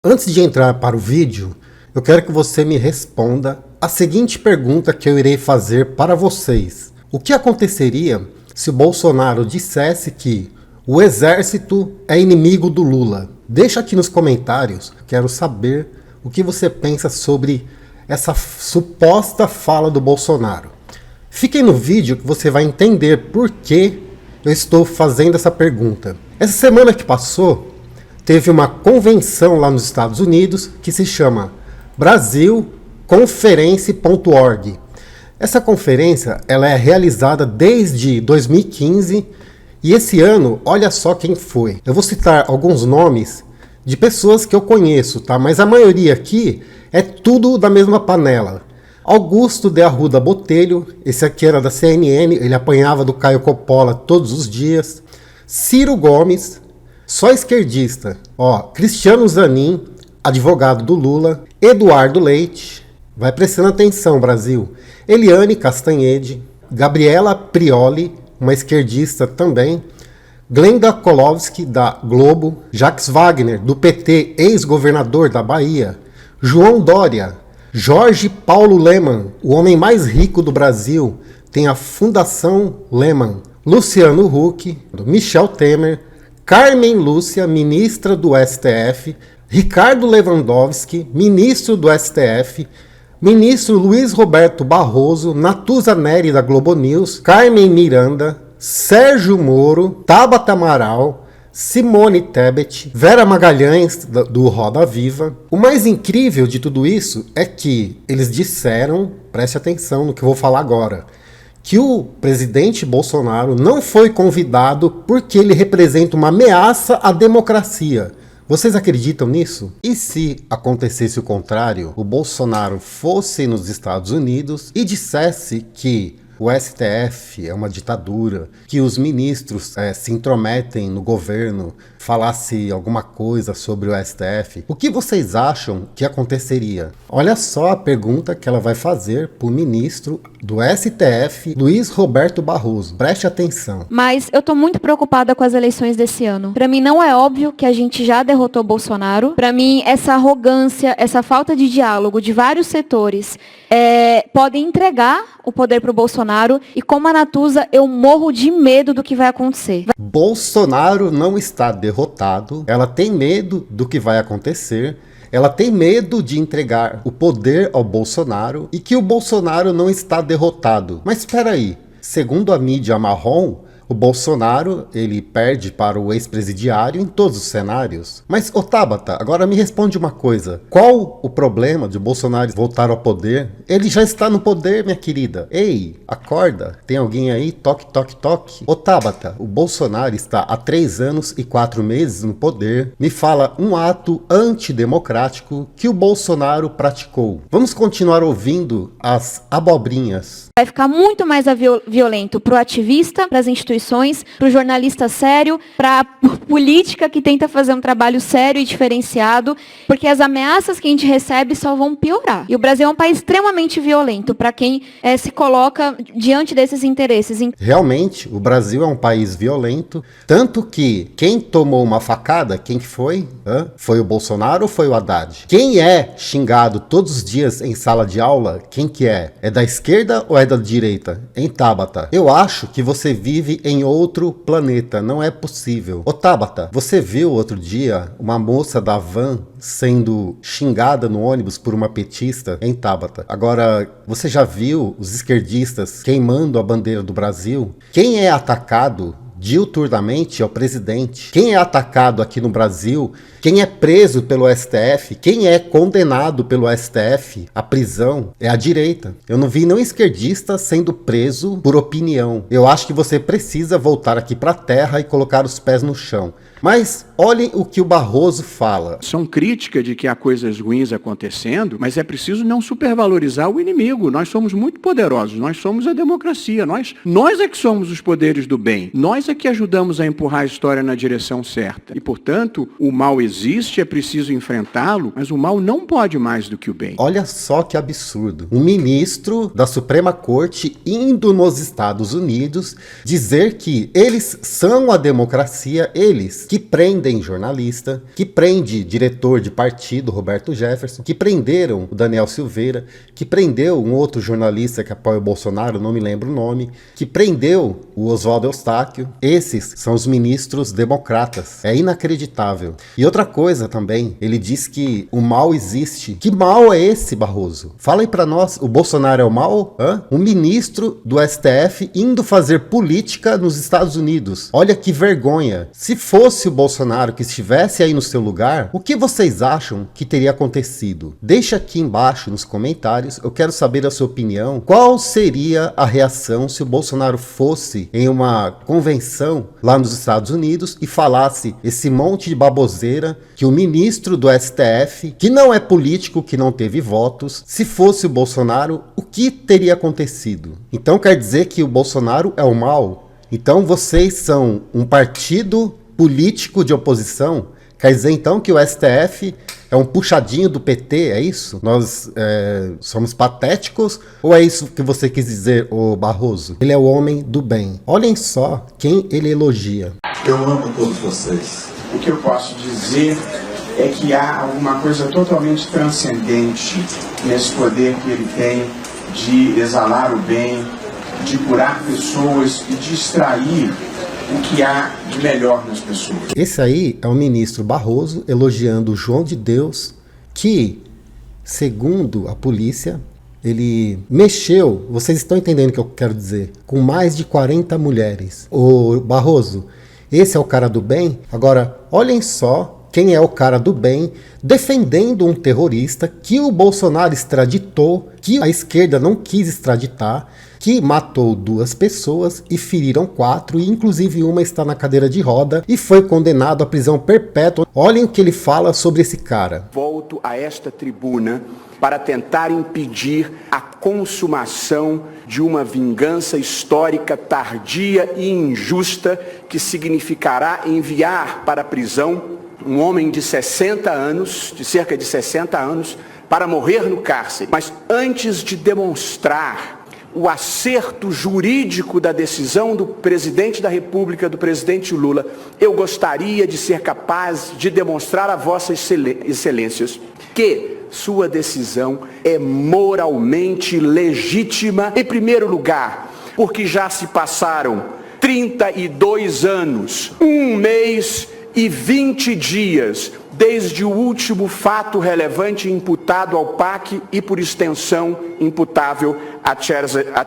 Antes de entrar para o vídeo, eu quero que você me responda a seguinte pergunta que eu irei fazer para vocês. O que aconteceria se o Bolsonaro dissesse que o exército é inimigo do Lula? Deixa aqui nos comentários, quero saber o que você pensa sobre essa suposta fala do Bolsonaro. Fiquem no vídeo que você vai entender por que eu estou fazendo essa pergunta. Essa semana que passou, teve uma convenção lá nos Estados Unidos que se chama Brasilconference.org. Essa conferência ela é realizada desde 2015 e esse ano, olha só quem foi. Eu vou citar alguns nomes de pessoas que eu conheço, tá? Mas a maioria aqui é tudo da mesma panela. Augusto de Arruda Botelho, esse aqui era da CNN, ele apanhava do Caio Coppola todos os dias. Ciro Gomes, só esquerdista. Cristiano Zanin, advogado do Lula. Eduardo Leite, vai prestando atenção, Brasil. Eliane Castanhede, Gabriela Prioli, uma esquerdista também. Glenda Kolowski, da Globo. Jacques Wagner, do PT, ex-governador da Bahia. João Dória. Jorge Paulo Lemann, o homem mais rico do Brasil, tem a Fundação Lemann. Luciano Huck, Michel Temer. Carmen Lúcia, ministra do STF, Ricardo Lewandowski, ministro do STF, ministro Luiz Roberto Barroso, Natuza Neri da Globo News, Carmen Miranda, Sérgio Moro, Tabata Amaral, Simone Tebet, Vera Magalhães do Roda Viva. O mais incrível de tudo isso é que eles disseram, preste atenção no que eu vou falar agora, que o presidente Bolsonaro não foi convidado porque ele representa uma ameaça à democracia. Vocês acreditam nisso? E se acontecesse o contrário, o Bolsonaro fosse nos Estados Unidos e dissesse que o STF é uma ditadura, que os ministros se intrometem no governo, falasse alguma coisa sobre o STF, o que vocês acham que aconteceria? Olha só a pergunta que ela vai fazer para o ministro do STF, Luiz Roberto Barroso. Preste atenção. Mas eu tô muito preocupada com as eleições desse ano. Para mim não é óbvio que a gente já derrotou Bolsonaro. Para mim essa arrogância, essa falta de diálogo de vários setores podem entregar o poder para o Bolsonaro, e como a Natuza, eu morro de medo do que vai acontecer. Bolsonaro não está derrotado, ela tem medo do que vai acontecer, ela tem medo de entregar o poder ao Bolsonaro e que o Bolsonaro não está derrotado. Mas espera aí, segundo a mídia marrom, o Bolsonaro, ele perde para o ex-presidiário em todos os cenários. Mas, Tabata, agora me responde uma coisa. Qual o problema de Bolsonaro voltar ao poder? Ele já está no poder, minha querida. Ei, acorda. Tem alguém aí? Toque, toque, toque. Tabata, o Bolsonaro está há 3 anos e 4 meses no poder. Me fala um ato antidemocrático que o Bolsonaro praticou. Vamos continuar ouvindo as abobrinhas. Vai ficar muito mais violento para o ativista, para as instituições, para o jornalista sério, para a política que tenta fazer um trabalho sério e diferenciado, porque as ameaças que a gente recebe só vão piorar. E o Brasil é um país extremamente violento para quem se coloca diante desses interesses. Realmente, o Brasil é um país violento, tanto que quem tomou uma facada, quem que foi? Foi o Bolsonaro ou foi o Haddad? Quem é xingado todos os dias em sala de aula, quem que é? É da esquerda ou é da direita? Em Tabata, eu acho que você vive em outro planeta, não é possível. Tabata, você viu outro dia uma moça da van sendo xingada no ônibus por uma petista? Em Tabata. Agora, você já viu os esquerdistas queimando a bandeira do Brasil? Quem é atacado diuturnamente é o presidente. Quem é atacado aqui no Brasil, quem é preso pelo STF, quem é condenado pelo STF à prisão é a direita. Eu não vi nenhum esquerdista sendo preso por opinião. Eu acho que você precisa voltar aqui para a terra e colocar os pés no chão. Mas olhem o que o Barroso fala. São críticas de que há coisas ruins acontecendo, mas é preciso não supervalorizar o inimigo. Nós somos muito poderosos, nós somos a democracia, nós é que somos os poderes do bem. Nós é que ajudamos a empurrar a história na direção certa. E, portanto, o mal existe, é preciso enfrentá-lo, mas o mal não pode mais do que o bem. Olha só que absurdo. Um ministro da Suprema Corte indo nos Estados Unidos dizer que eles são a democracia, eles. que prendem jornalista, que prende diretor de partido, Roberto Jefferson, que prenderam o Daniel Silveira, que prendeu um outro jornalista que apoia o Bolsonaro, não me lembro o nome, que prendeu o Oswaldo Eustáquio. Esses são os ministros democratas. É inacreditável. E outra coisa também, ele diz que o mal existe. Que mal é esse, Barroso? Fala aí pra nós, o Bolsonaro é o mal? Um ministro do STF indo fazer política nos Estados Unidos. Olha que vergonha. Se fosse o Bolsonaro que estivesse aí no seu lugar, o que vocês acham que teria acontecido? Deixa aqui embaixo nos comentários, eu quero saber a sua opinião. Qual seria a reação se o Bolsonaro fosse em uma convenção lá nos Estados Unidos e falasse esse monte de baboseira que o ministro do STF, que não é político, que não teve votos, se fosse o Bolsonaro, o que teria acontecido? Então quer dizer que o Bolsonaro é o mal? Então vocês são um partido político de oposição? Quer dizer então que o STF é um puxadinho do PT, é isso? Nós somos patéticos? Ou é isso que você quis dizer, ô Barroso? Ele é o homem do bem. Olhem só quem ele elogia. Eu amo todos vocês. O que eu posso dizer é que há alguma coisa totalmente transcendente nesse poder que ele tem de exalar o bem, de curar pessoas e de extrair o que há de melhor nas pessoas. Esse aí é o ministro Barroso elogiando o João de Deus, que, segundo a polícia, ele mexeu, vocês estão entendendo o que eu quero dizer, com mais de 40 mulheres. Ô Barroso, esse é o cara do bem? Agora, olhem só quem é o cara do bem defendendo um terrorista que o Bolsonaro extraditou, que a esquerda não quis extraditar, que matou 2 pessoas e feriram 4, e inclusive uma está na cadeira de roda e foi condenado à prisão perpétua. Olhem o que ele fala sobre esse cara. Volto a esta tribuna para tentar impedir a consumação de uma vingança histórica tardia e injusta que significará enviar para a prisão um homem de 60 anos, de cerca de 60 anos, para morrer no cárcere. Mas antes de demonstrar o acerto jurídico da decisão do presidente da República, do presidente Lula, eu gostaria de ser capaz de demonstrar a vossas excelências que sua decisão é moralmente legítima, em primeiro lugar, porque já se passaram 32 anos, 1 mês e 20 dias desde o último fato relevante imputado ao PAC e, por extensão, imputável a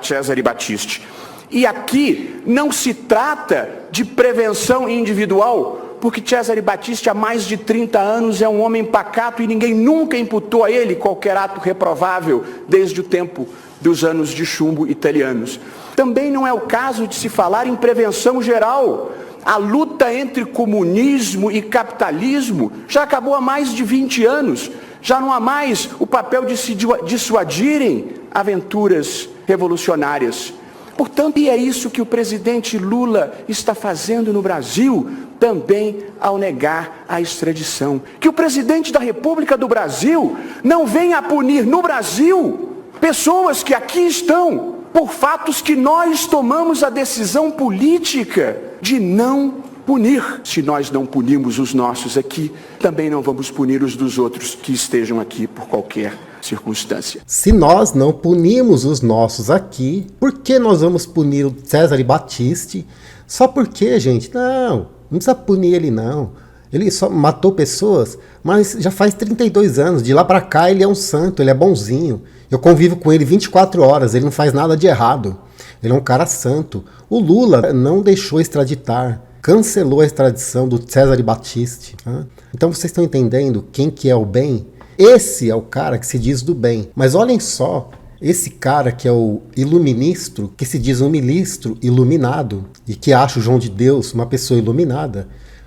Cesare Battisti. E aqui não se trata de prevenção individual, porque Cesare Battisti há mais de 30 anos é um homem pacato e ninguém nunca imputou a ele qualquer ato reprovável desde o tempo dos anos de chumbo italianos. Também não é o caso de se falar em prevenção geral. A luta entre comunismo e capitalismo já acabou há mais de 20 anos. Já não há mais o papel de se dissuadirem aventuras revolucionárias. Portanto, e é isso que o presidente Lula está fazendo no Brasil, também ao negar a extradição. Que o presidente da República do Brasil não venha a punir no Brasil pessoas que aqui estão por fatos que nós tomamos a decisão política de não punir. Se nós não punirmos os nossos aqui, também não vamos punir os dos outros que estejam aqui por qualquer circunstância. Se nós não punirmos os nossos aqui, por que nós vamos punir o Cesare Battisti? Só porque, gente? Não precisa punir ele não. Ele só matou pessoas, mas já faz 32 anos. De lá pra cá ele é um santo, ele é bonzinho. Eu convivo com ele 24 horas, ele não faz nada de errado. Ele é um cara santo. O Lula não deixou extraditar, cancelou a extradição do Cesare Battisti. Então vocês estão entendendo quem que é o bem? Esse é o cara que se diz do bem. Mas olhem só, esse cara que é o iluministro, que se diz um ministro iluminado, e que acha o João de Deus uma pessoa iluminada,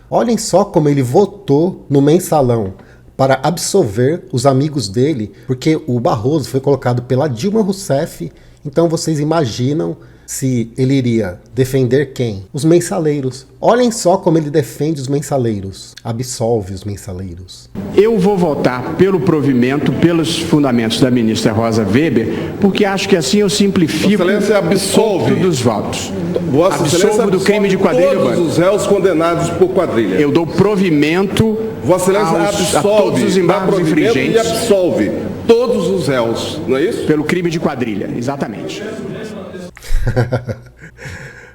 olhem só como ele votou no mensalão para absolver os amigos dele, porque o Barroso foi colocado pela Dilma Rousseff. Então vocês imaginam se ele iria defender quem? Os mensaleiros. Olhem só como ele defende os mensaleiros. Absolve os mensaleiros. Eu vou votar pelo provimento, pelos fundamentos da ministra Rosa Weber, porque acho que assim eu simplifico Excelência, absolve. dos votos. Vossa Excelência absolvo do crime de quadrilha todos urbana. os réus condenados por quadrilha. Eu dou provimento Vossa Excelência a todos os dá embargos provimento e infringentes absolve todos os réus, não é isso? pelo crime de quadrilha, exatamente.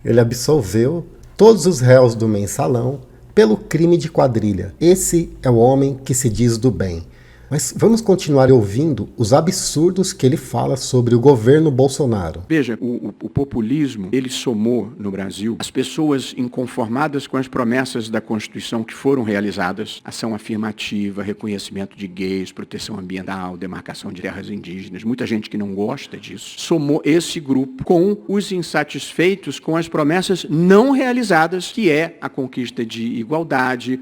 Ele absolveu todos os réus do mensalão pelo crime de quadrilha. Esse é o homem que se diz do bem. Mas vamos continuar ouvindo os absurdos que ele fala sobre o governo Bolsonaro. Veja, o populismo, ele somou no Brasil as pessoas inconformadas com as promessas da Constituição que foram realizadas, ação afirmativa, reconhecimento de gays, proteção ambiental, demarcação de terras indígenas, muita gente que não gosta disso, somou esse grupo com os insatisfeitos com as promessas não realizadas, que é a conquista de igualdade,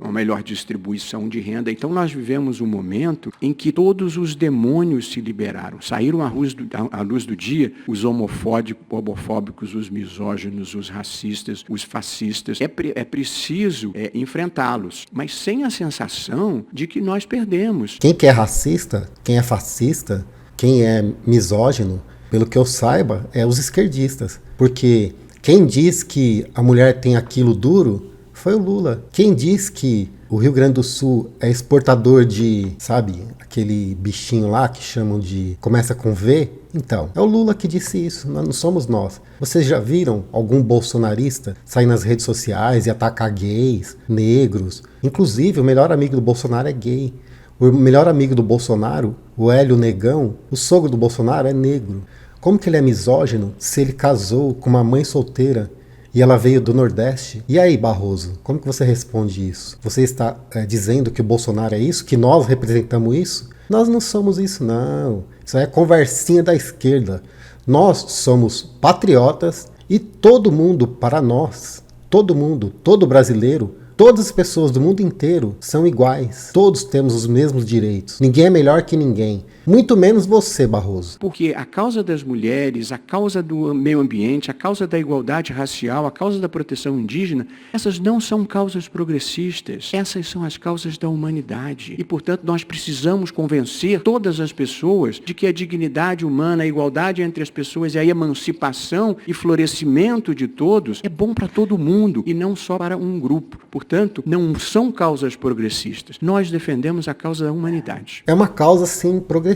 a melhor distribuição de renda. Então nós vivemos um momento em que todos os demônios se liberaram, saíram à luz do dia os homofóbicos, os misóginos, os racistas, os fascistas. É preciso enfrentá-los, mas sem a sensação de que nós perdemos. Quem que é racista, quem é fascista, quem é misógino, pelo que eu saiba, é os esquerdistas. Porque quem diz que a mulher tem aquilo duro foi o Lula. Quem diz que o Rio Grande do Sul é exportador de, sabe, aquele bichinho lá que chamam de... começa com V? Então, é o Lula que disse isso, não somos nós. Vocês já viram algum bolsonarista sair nas redes sociais e atacar gays, negros? Inclusive, o melhor amigo do Bolsonaro é gay. O melhor amigo do Bolsonaro, o Hélio Negão, o sogro do Bolsonaro é negro. Como que ele é misógino se ele casou com uma mãe solteira e ela veio do Nordeste? E aí, Barroso, como que você responde isso? Você está dizendo que o Bolsonaro é isso? Que nós representamos isso? Nós não somos isso, não. Isso é conversinha da esquerda. Nós somos patriotas e todo mundo para nós, todo mundo, todo brasileiro, todas as pessoas do mundo inteiro são iguais. Todos temos os mesmos direitos. Ninguém é melhor que ninguém. Muito menos você, Barroso. Porque a causa das mulheres, a causa do meio ambiente, a causa da igualdade racial, a causa da proteção indígena, essas não são causas progressistas. Essas são as causas da humanidade. E, portanto, nós precisamos convencer todas as pessoas de que a dignidade humana, a igualdade entre as pessoas e a emancipação e florescimento de todos é bom para todo mundo e não só para um grupo. Portanto, não são causas progressistas. Nós defendemos a causa da humanidade. É uma causa, sim, progressista.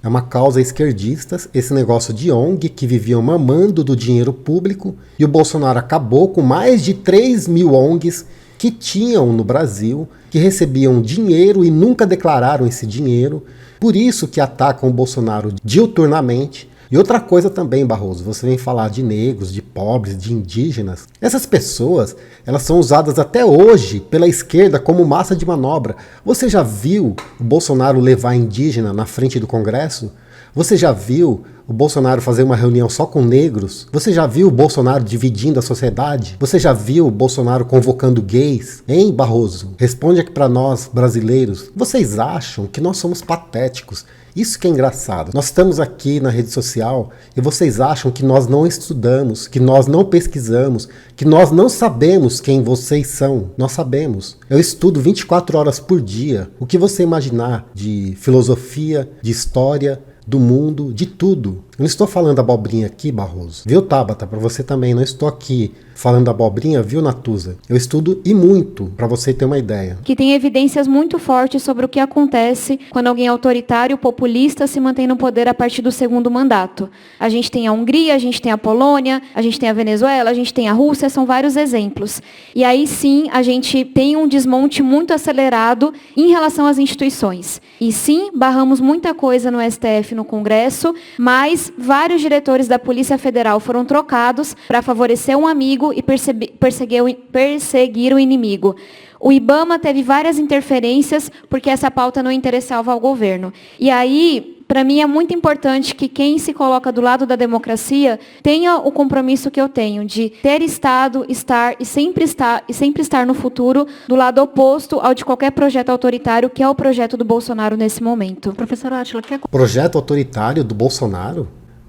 É uma causa esquerdista, esse negócio de ONG que viviam mamando do dinheiro público, e o Bolsonaro acabou com mais de 3 mil ONGs que tinham no Brasil, que recebiam dinheiro e nunca declararam esse dinheiro. Por isso que atacam o Bolsonaro diuturnamente. E outra coisa também, Barroso, você vem falar de negros, de pobres, de indígenas. Essas pessoas, elas são usadas até hoje pela esquerda como massa de manobra. Você já viu o Bolsonaro levar indígena na frente do Congresso? Você já viu o Bolsonaro fazer uma reunião só com negros? Você já viu o Bolsonaro dividindo a sociedade? Você já viu o Bolsonaro convocando gays? Hein, Barroso? Responde aqui pra nós, brasileiros. Vocês acham que nós somos patéticos? Isso que é engraçado. Nós estamos aqui na rede social e vocês acham que nós não estudamos, que nós não pesquisamos, que nós não sabemos quem vocês são. Nós sabemos. Eu estudo 24 horas por dia. O que você imaginar de filosofia, de história, do mundo, de tudo. Eu não estou falando abobrinha aqui, Barroso. Viu, Tabata? Para você também. Não estou aqui falando abobrinha, viu, Natuza? Eu estudo e muito, para você ter uma ideia. Que tem evidências muito fortes sobre o que acontece quando alguém autoritário, populista, se mantém no poder a partir do segundo mandato. A gente tem a Hungria, a gente tem a Polônia, a gente tem a Venezuela, a gente tem a Rússia, são vários exemplos. E aí sim, a gente tem um desmonte muito acelerado em relação às instituições. E sim, barramos muita coisa no STF, no Congresso, mas vários diretores da Polícia Federal foram trocados para favorecer um amigo e perseguir o inimigo. O IBAMA teve várias interferências porque essa pauta não interessava ao governo. E aí, para mim é muito importante que quem se coloca do lado da democracia tenha o compromisso que eu tenho de ter estado, estar e sempre estar no futuro do lado oposto ao de qualquer projeto autoritário, que é o projeto do Bolsonaro nesse momento. Professora Átila, quer... Projeto autoritário do Bolsonaro?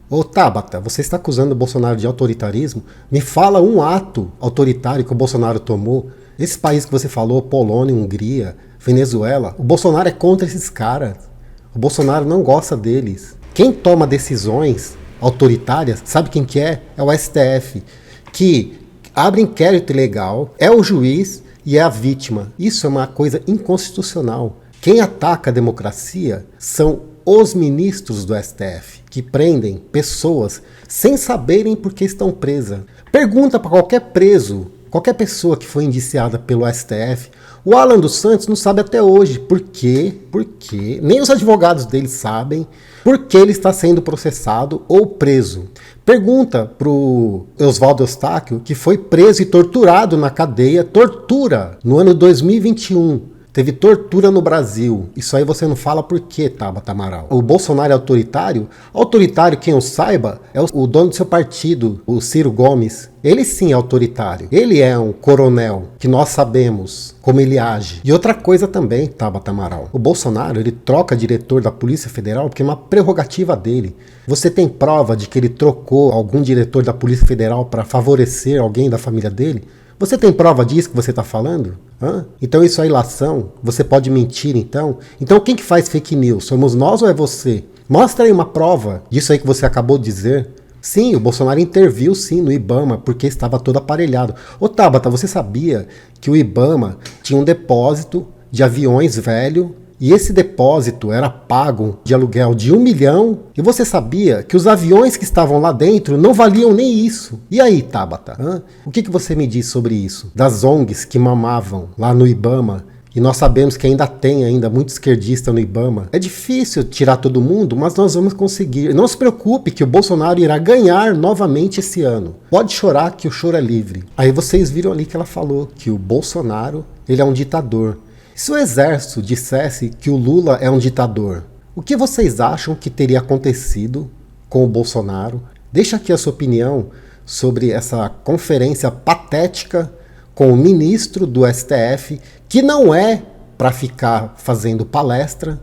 Ô Tabata, você está acusando o Bolsonaro de autoritarismo? Me fala um ato autoritário que o Bolsonaro tomou. Esse país que você falou, Polônia, Hungria, Venezuela, o Bolsonaro é contra esses caras. O Bolsonaro não gosta deles. Quem toma decisões autoritária, sabe quem que é? É o STF, que abre inquérito ilegal, é o juiz e é a vítima. Isso é uma coisa inconstitucional. Quem ataca a democracia são os ministros do STF, que prendem pessoas sem saberem por que estão presas. Pergunta para qualquer preso, qualquer pessoa que foi indiciada pelo STF, o Alan dos Santos não sabe até hoje por quê, nem os advogados dele sabem por que ele está sendo processado ou preso. Pergunta pro Oswaldo Eustáquio, que foi preso e torturado na cadeia, tortura, no ano 2021. Teve tortura no Brasil. Isso aí você não fala por quê, Tabata Amaral? O Bolsonaro é autoritário? Autoritário, quem eu saiba, é o dono do seu partido, o Ciro Gomes. Ele sim é autoritário. Ele é um coronel, que nós sabemos como ele age. E outra coisa também, Tabata Amaral. O Bolsonaro, ele troca diretor da Polícia Federal porque é uma prerrogativa dele. Você tem prova de que ele trocou algum diretor da Polícia Federal para favorecer alguém da família dele? Você tem prova disso que você está falando? Então isso é ilação? Você pode mentir então? Então quem que faz fake news? Somos nós ou é você? Mostra aí uma prova disso aí que você acabou de dizer. Sim, o Bolsonaro interviu sim no IBAMA porque estava todo aparelhado. Ô Tabata, você sabia que o IBAMA tinha um depósito de aviões velho? E esse depósito era pago de aluguel de 1 milhão. E você sabia que os aviões que estavam lá dentro não valiam nem isso. E aí, Tabata? O que você me diz sobre isso? Das ONGs que mamavam lá no IBAMA. E nós sabemos que ainda tem muito esquerdista no IBAMA. É difícil tirar todo mundo, mas nós vamos conseguir. Não se preocupe que o Bolsonaro irá ganhar novamente esse ano. Pode chorar que o choro é livre. Aí vocês viram ali que ela falou que o Bolsonaro, ele é um ditador. Se o exército dissesse que o Lula é um ditador, o que vocês acham que teria acontecido com o Bolsonaro? Deixa aqui a sua opinião sobre essa conferência patética com o ministro do STF, que não é para ficar fazendo palestra,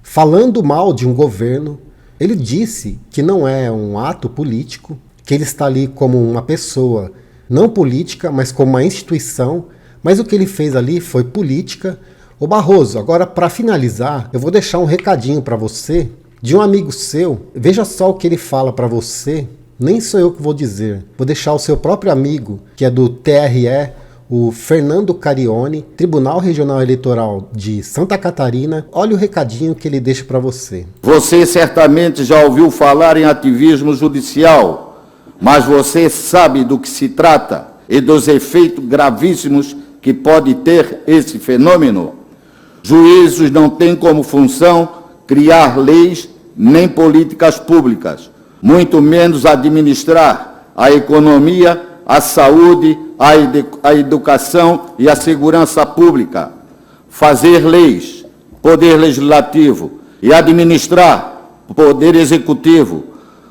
falando mal de um governo. Ele disse que não é um ato político, que ele está ali como uma pessoa não política, mas como uma instituição, mas o que ele fez ali foi política. Ô Barroso, agora para finalizar, eu vou deixar um recadinho para você de um amigo seu. Veja só o que ele fala para você, nem sou eu que vou dizer. Vou deixar o seu próprio amigo, que é do TRE, o Fernando Carione, Tribunal Regional Eleitoral de Santa Catarina. Olha o recadinho que ele deixa para você. Você certamente já ouviu falar em ativismo judicial, mas você sabe do que se trata e dos efeitos gravíssimos que pode ter esse fenômeno? Juízes não têm como função criar leis nem políticas públicas, muito menos administrar a economia, a saúde, a educação e a segurança pública. Fazer leis, poder legislativo, e administrar, poder executivo,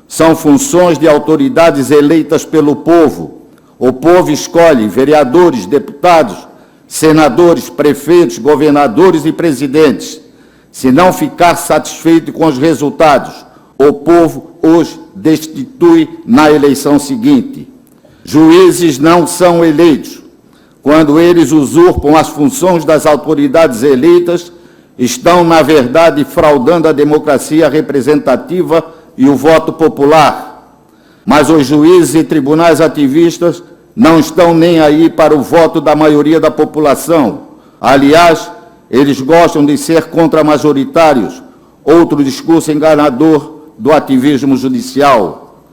são funções de autoridades eleitas pelo povo. O povo escolhe vereadores, deputados, senadores, prefeitos, governadores e presidentes. Se não ficar satisfeito com os resultados, o povo os destitui na eleição seguinte. Juízes não são eleitos. Quando eles usurpam as funções das autoridades eleitas, estão, na verdade, fraudando a democracia representativa e o voto popular. Mas os juízes e tribunais ativistas não estão nem aí para o voto da maioria da população. Aliás, eles gostam de ser contramajoritários, outro discurso enganador do ativismo judicial.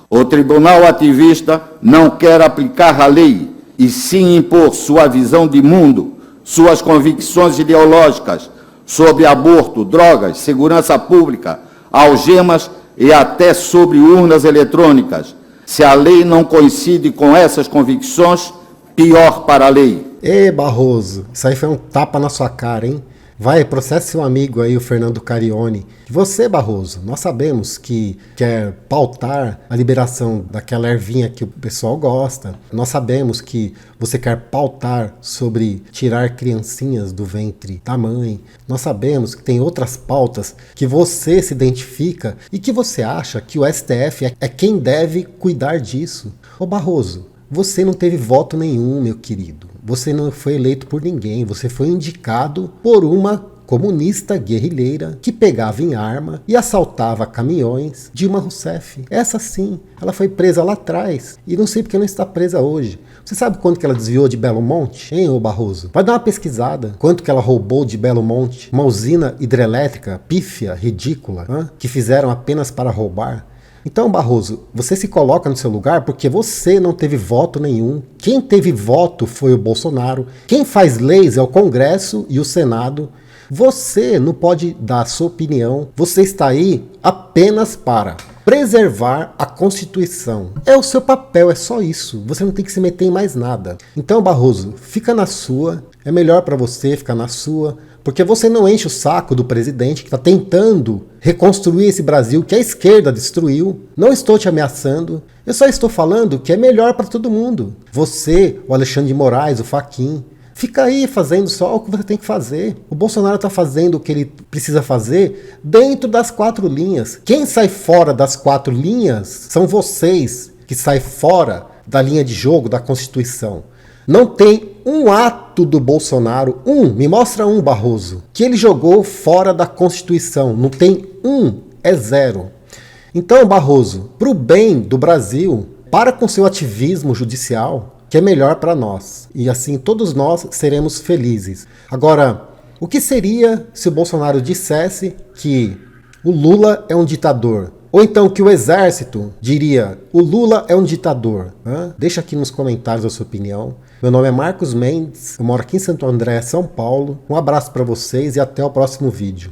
O tribunal ativista não quer aplicar a lei, e sim impor sua visão de mundo, suas convicções ideológicas sobre aborto, drogas, segurança pública, algemas e até sobre urnas eletrônicas. Se a lei não coincide com essas convicções, pior para a lei. Ê, Barroso, isso aí foi um tapa na sua cara, hein? Vai, processe seu amigo aí, o Fernando Carione. Você, Barroso, nós sabemos que quer pautar a liberação daquela ervinha que o pessoal gosta. Nós sabemos que você quer pautar sobre tirar criancinhas do ventre da mãe. Nós sabemos que tem outras pautas que você se identifica e que você acha que o STF é quem deve cuidar disso. Ô Barroso, você não teve voto nenhum, meu querido. Você não foi eleito por ninguém, você foi indicado por uma comunista guerrilheira que pegava em arma e assaltava caminhões. Dilma Rousseff, essa sim, ela foi presa lá atrás e não sei porque não está presa hoje. Você sabe quanto que ela desviou de Belo Monte, hein, ô Barroso? Vai dar uma pesquisada. Quanto que ela roubou de Belo Monte? Uma usina hidrelétrica pífia, ridícula, que fizeram apenas para roubar. Então, Barroso, você se coloca no seu lugar porque você não teve voto nenhum. Quem teve voto foi o Bolsonaro. Quem faz leis é o Congresso e o Senado. Você não pode dar a sua opinião. Você está aí apenas para preservar a Constituição. É o seu papel, é só isso. Você não tem que se meter em mais nada. Então, Barroso, fica na sua. É melhor para você ficar na sua. Porque você não enche o saco do presidente que está tentando reconstruir esse Brasil que a esquerda destruiu. Não estou te ameaçando. Eu só estou falando que é melhor para todo mundo. Você, o Alexandre de Moraes, o Fachin, fica aí fazendo só o que você tem que fazer. O Bolsonaro está fazendo o que ele precisa fazer dentro das 4 linhas. Quem sai fora das 4 linhas são vocês que saem fora da linha de jogo da Constituição. Não tem um ato do Bolsonaro, me mostra um, Barroso, que ele jogou fora da Constituição. Não tem um, é 0. Então, Barroso, para o bem do Brasil, para com seu ativismo judicial, que é melhor para nós. E assim todos nós seremos felizes. Agora, o que seria se o Bolsonaro dissesse que o Lula é um ditador? Ou então que o exército diria, o Lula é um ditador? Deixa aqui nos comentários a sua opinião. Meu nome é Marcos Mendes, eu moro aqui em Santo André, São Paulo. Um abraço para vocês e até o próximo vídeo.